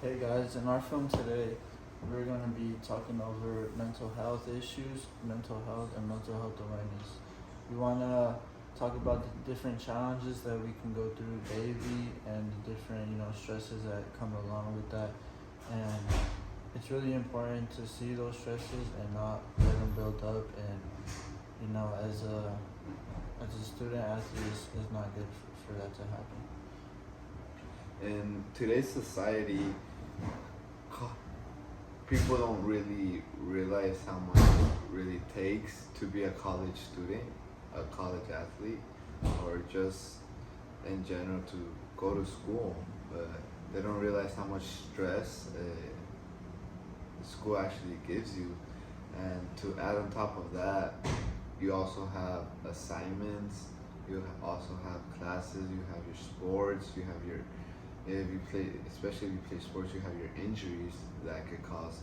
Hey guys, in our film today, we're going to be talking over mental health issues, mental health, and mental health awareness. We want to talk about the different challenges that we can go through daily and the different, stresses that come along with that. And it's really important to see those stresses and not let them build up. And, as a student athlete, it's not good for that to happen. In today's society, people don't really realize how much it really takes to be a college student, a college athlete, or just in general to go to school. But they don't realize how much stress school actually gives you. And to add on top of that, you also have assignments, you also have classes, you have your sports, you have your if you play, especially if you play sports, you have your injuries that could cause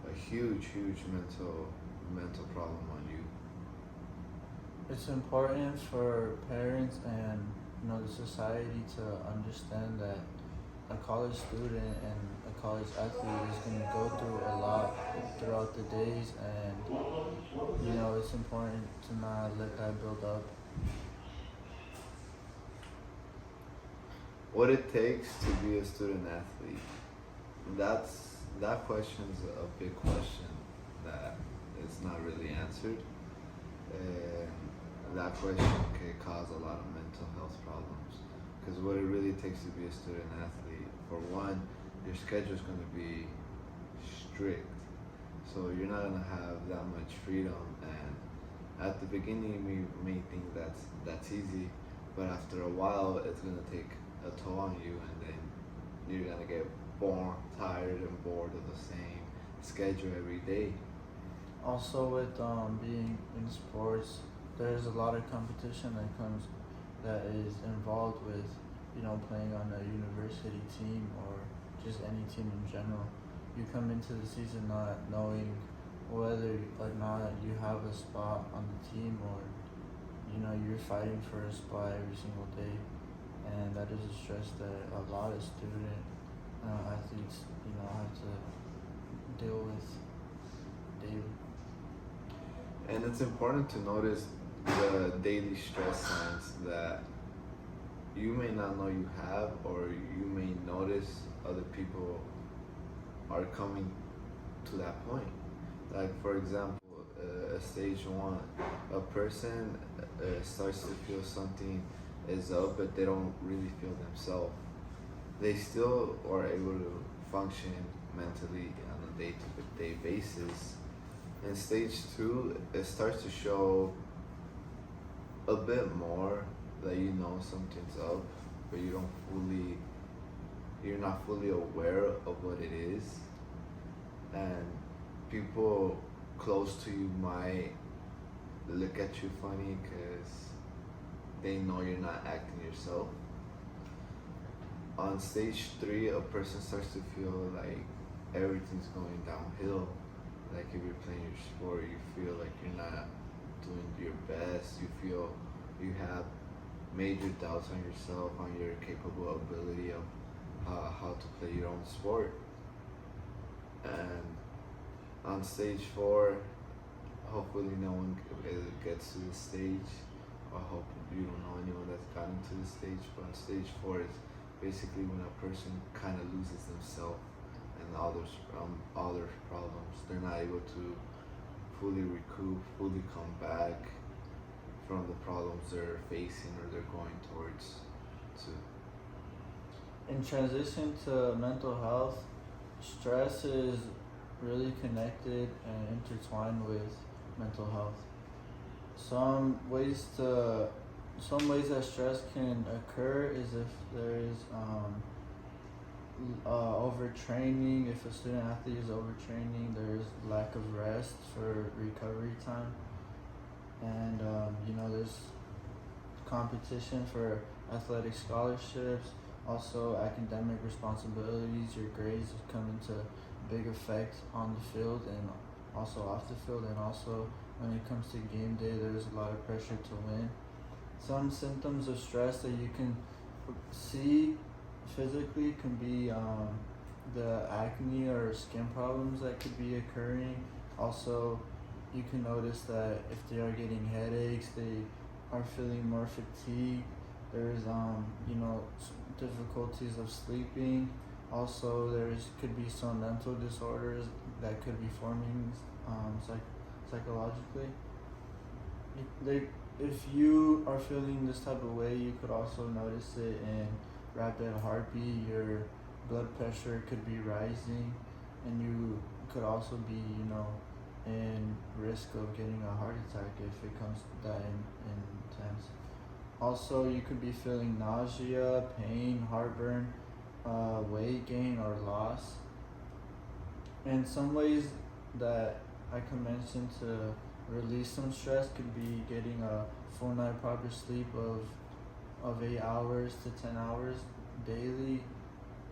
a huge mental problem on you. It's important for parents and the society to understand that a college student and a college athlete is going to go through a lot throughout the days, and it's important to not let that build up. What it takes to be a student athlete? That question's a big question that is not really answered, and that question can cause a lot of mental health problems. Because what it really takes to be a student athlete, for one, your schedule is going to be strict, so you're not going to have that much freedom. And at the beginning, you may think that's easy, but after a while, it's going to take a toll on you, and then you're gonna get tired and bored of the same schedule every day. Also, with being in sports, there's a lot of competition that is involved with playing on a university team or just any team in general. You come into the season not knowing whether or not you have a spot on the team, or you're fighting for a spot every single day. And that is a stress that a lot of student athletes, have to deal with daily. And it's important to notice the daily stress signs that you may not know you have, or you may notice other people are coming to that point. Like, for example, stage one, a person starts to feel something is up, but they don't really feel themselves. They still are able to function mentally on a day-to-day basis. In stage two, it starts to show a bit more that something's up, but you're not fully aware of what it is. And people close to you might look at you funny because they know you're not acting yourself. On stage three, a person starts to feel like everything's going downhill. Like if you're playing your sport, you feel like you're not doing your best. You feel you have major doubts on yourself, on your capable ability of how to play your own sport. And on stage four, hopefully no one gets to this stage. I hope you don't know anyone that's gotten to this stage, but on stage four is basically when a person kind of loses themselves and all their problems. They're not able to fully recoup, fully come back from the problems they're facing or they're going towards. In transition to mental health, stress is really connected and intertwined with mental health. Some ways that stress can occur is if there is overtraining. If a student athlete is overtraining, there is lack of rest for recovery time, and there's competition for athletic scholarships. Also, academic responsibilities. Your grades come into big effect on the field and also off the field, and also when it comes to game day, there's a lot of pressure to win. Some symptoms of stress that you can see physically can be the acne or skin problems that could be occurring. Also, you can notice that if they are getting headaches, they are feeling more fatigued. There's difficulties of sleeping. Also, there's could be some mental disorders that could be forming psychologically. They, if you are feeling this type of way, you could also notice it in rapid heartbeat. Your blood pressure could be rising, and you could also be, in risk of getting a heart attack if it comes that intense. Also, you could be feeling nausea, pain, heartburn, weight gain or loss. And some ways that I can mention to release some stress could be getting a full night proper sleep of 8 hours to 10 hours daily.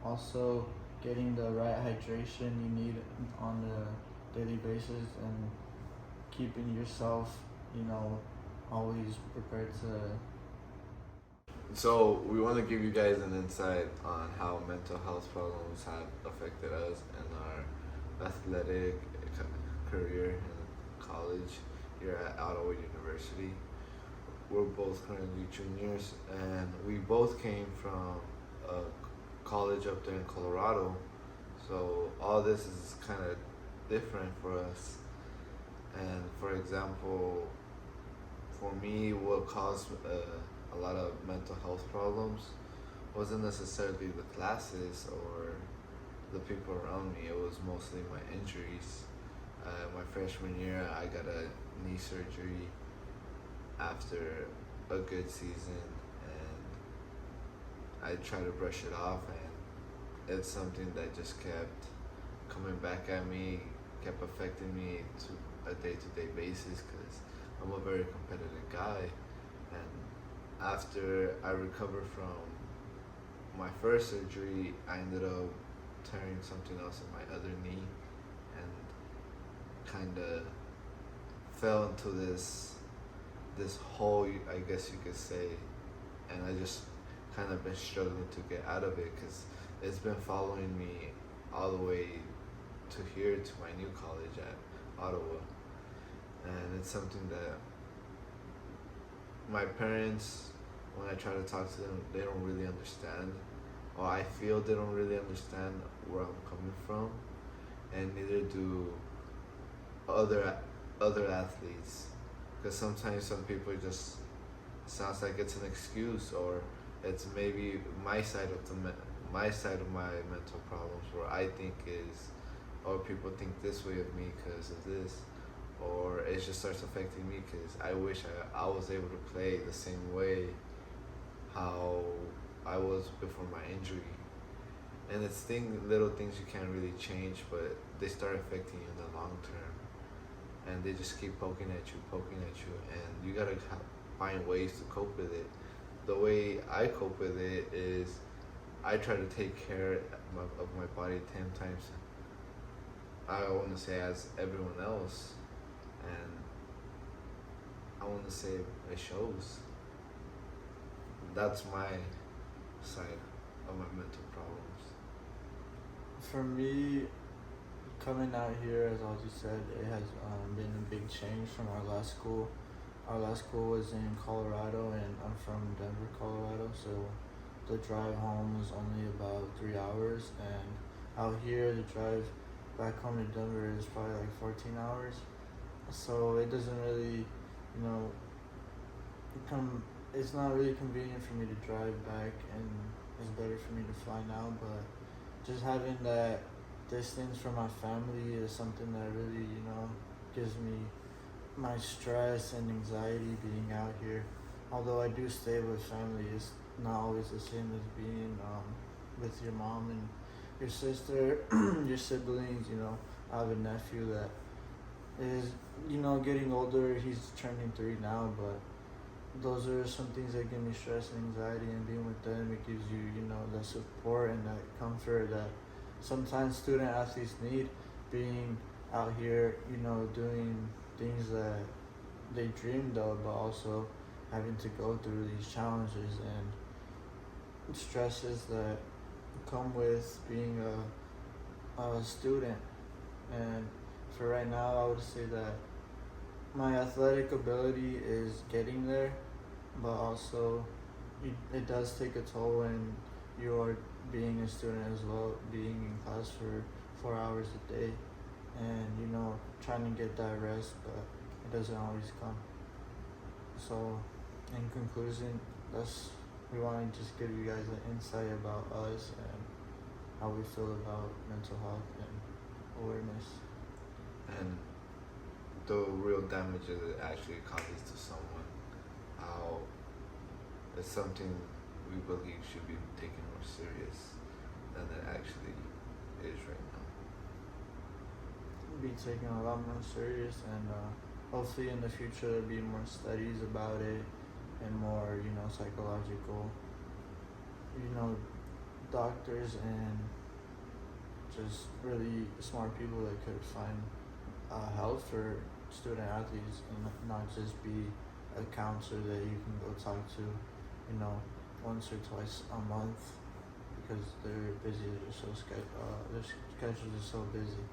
Also, getting the right hydration you need on a daily basis, and keeping yourself, always prepared to. So we want to give you guys an insight on how mental health problems have affected us in our athletic career in college here at Ottawa University. We're both currently juniors, and we both came from a college up there in Colorado. So all this is kind of different for us. And for example, for me, what caused a lot of mental health problems wasn't necessarily the classes or the people around me. It was mostly my injuries. My freshman year, I got a knee surgery after a good season, and I tried to brush it off, and it's something that just kept coming back at me, kept affecting me to a day-to-day basis, because I'm a very competitive guy. And after I recovered from my first surgery, I ended up tearing something else in my other knee, and kind of fell into this hole, I guess you could say. And I just kind of been struggling to get out of it, because it's been following me all the way to here, to my new college at Ottawa. And it's something that my parents, when I try to talk to them, they don't really understand, or I feel they don't really understand where I'm coming from, and neither do other athletes, because sometimes some people just sounds like it's an excuse, or it's maybe my side of my side of my mental problems, where I think is, or people think this way of me because of this, or it just starts affecting me because I wish I was able to play the same way how I was before my injury. And it's little things you can't really change, but they start affecting you in the long term, and they just keep poking at you, and you gotta find ways to cope with it. The way I cope with it is I try to take care of my body 10 times, I want to say, as everyone else, and I want to say it shows. That's my side of my mental problems. For me, coming out here, as Audrey said, it has been a big change from our last school. Our last school was in Colorado, and I'm from Denver, Colorado, so the drive home was only about 3 hours, and out here the drive back home to Denver is probably like 14 hours. So it doesn't really, it's not really convenient for me to drive back, and it's better for me to fly now, but just having that distance from my family is something that really, gives me my stress and anxiety being out here. Although I do stay with family, it's not always the same as being with your mom and your sister, your siblings. I have a nephew that is, getting older. He's turning 3 now, but those are some things that give me stress and anxiety, and being with them, it gives you, the support and that comfort that sometimes student athletes need, being out here, doing things that they dreamed of, but also having to go through these challenges and stresses that come with being a student, and for right now, I would say that my athletic ability is getting there, but also it does take a toll when you are being a student as well, being in class for 4 hours a day, and trying to get that rest, but it doesn't always come. So, in conclusion, that's we want to just give you guys an insight about us and how we feel about mental health and awareness. And the real damage that it actually causes to someone, how it's something we believe should be taken more serious than it actually is right now. Be taken a lot more serious, and hopefully in the future there'll be more studies about it and more psychological doctors and just really smart people that could find help for student athletes and not just be a counselor that you can go talk to once or twice a month because they're busy, their schedules are so busy.